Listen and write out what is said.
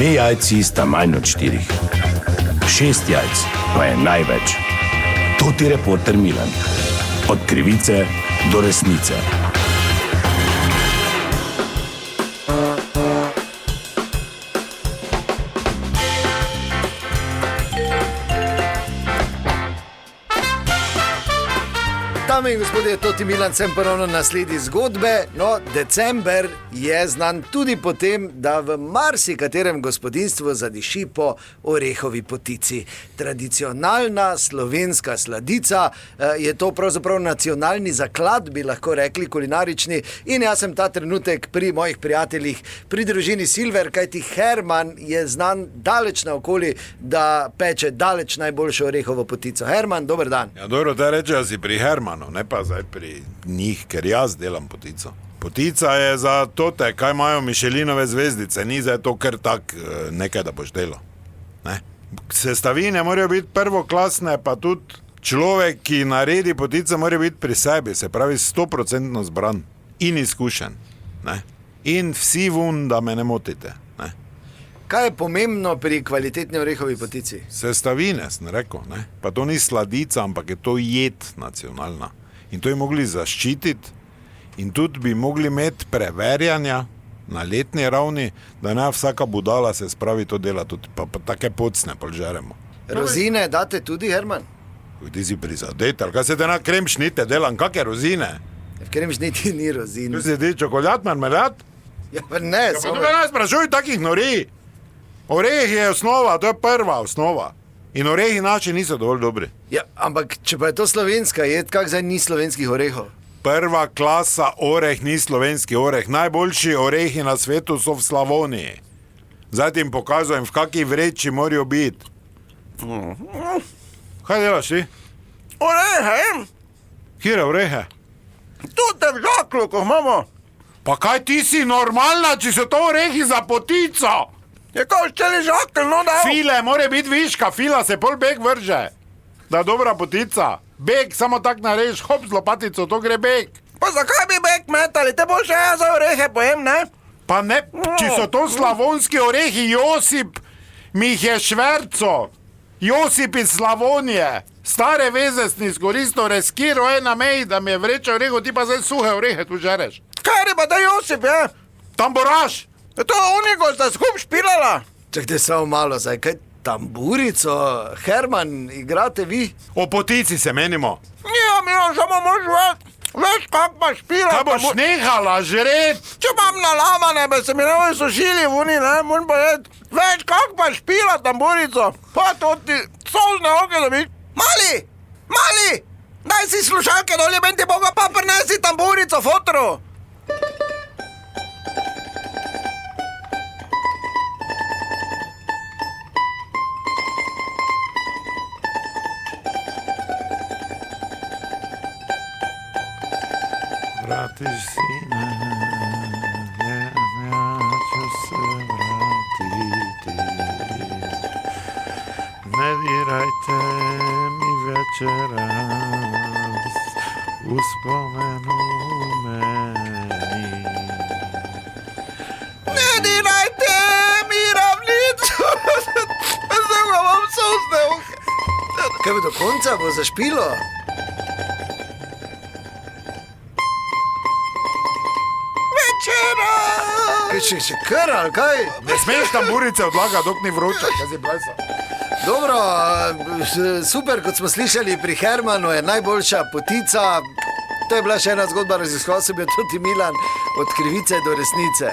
2 jajci sta manj od 4. 6 jajc pa je največ. To ti reporter Milan. Od krivice do resnice. Dame in gospodje, Toti Milan, sem ponovno na sledi zgodbe. No, december je znan tudi po tem, da v marsikaterem gospodinjstvu zadiši po orehovi potici. Tradicionalna slovenska sladica, je to pravzaprav nacionalni zaklad, bi lahko rekli, kulinarični. In jaz sem ta trenutek pri mojih prijateljih, pri družini Silver, kajti Herman je znan daleč naokoli, da peče daleč najboljšo orehovo potico. Herman, dober dan. Ja, dobro, da rečejo si pri Hermanu, ne pa zdaj pri njih, ker jaz delam potico. Potica je za tote, kaj imajo Michelinove zvezdice, ni za to kar tak nekaj, da boš delal. Ne? Sestavine morajo biti prvoklasne, pa tudi človek, ki naredi potico, mora biti pri sebi, se pravi 100% zbran in izkušen. Ne? In vsi vun, da me ne motite. Ne? Kaj je pomembno pri kvalitetni orehovi potici? Sestavine, sem rekel, ne? Pa to ni sladica, ampak je to jed nacionalna. In to je mogli zaščititi in tudi bi mogli imeti preverjanja na letni ravni, da ne vsaka budala se spravi to dela, tudi pa take pocne polžeremo. Rozine date tudi, Herman? Ti si prizadet, ali kaj se te na kremšnite delam, kakve rozine? V kremšniti ni rozin. Tu si ti čokoljat, marmeljat? Ja, pa ne, Ja, pa tu me ne sprašuj takih nori. Oreh je osnova, to je prva osnova. In orehi naši niso dovolj dobri. Ja, ampak če pa je to slovenska jed, kak zdaj ni slovenskih orehov? Prva klasa oreh ni slovenski oreh. Najboljši orehi na svetu so v Slavoniji. Zdaj ti jim pokazujem, v kakej vreči morajo biti. Kaj delaš ti? Orehe, Kire orehe? tudi v žaklu, ko imamo. Pa kaj ti si normalna, če so to orehi za potico? Je kao šteli žakl, no da. File, more biti viška, fila se pol beg vrže. Da je dobra potica. Beg, samo tak narež, hop z lopatico, to gre beg. Pa zakaj bi bek metali, te boljše jaz za orehe pojem, ne? Pa ne, če so to slavonski orehi, Josip mi jih je šverco. Josip iz Slavonije. Stare veze sem izkoristil, reskiro na meji, da mi je vreča oreho, ti pa zdaj suhe orehe tu žereš. Kaj je pa da Josip, je? Tamboraš! To unigo sta skup špilala. Čakajte samo malo, zdaj kaj tamburico, Herman, igrate vi? O potici se menimo. Ja, Milan, samo mož veš, kak pa špila. Kaj boš nehala žret? Če imam nalamane, bi se mi ne sušili v uni, ne, moram povedati. Veš, kak pa špila tamburico. Pa to ti solzne oke dobiš. Mali, daj si slušalke dolje, ben ti boga pa prinesi tamburico, fotru. Vratiš sine, ja ću se vratiti. Ne dirajte mi večeras uspomenu meni. Ne dirajte mi ravnicu. Zdaj ga vam solzne oke. Kaj bo do konca, bo zašpilo? Še kar, ali kaj? Ne smeš tamburice odlaga, dok ni vroča, kaj si blesa. Dobro, super, kot smo slišali, pri Hermanu je najboljša potica. To je bila še ena zgodba, raziskoval sem jo Toti Milan, od krivice do resnice.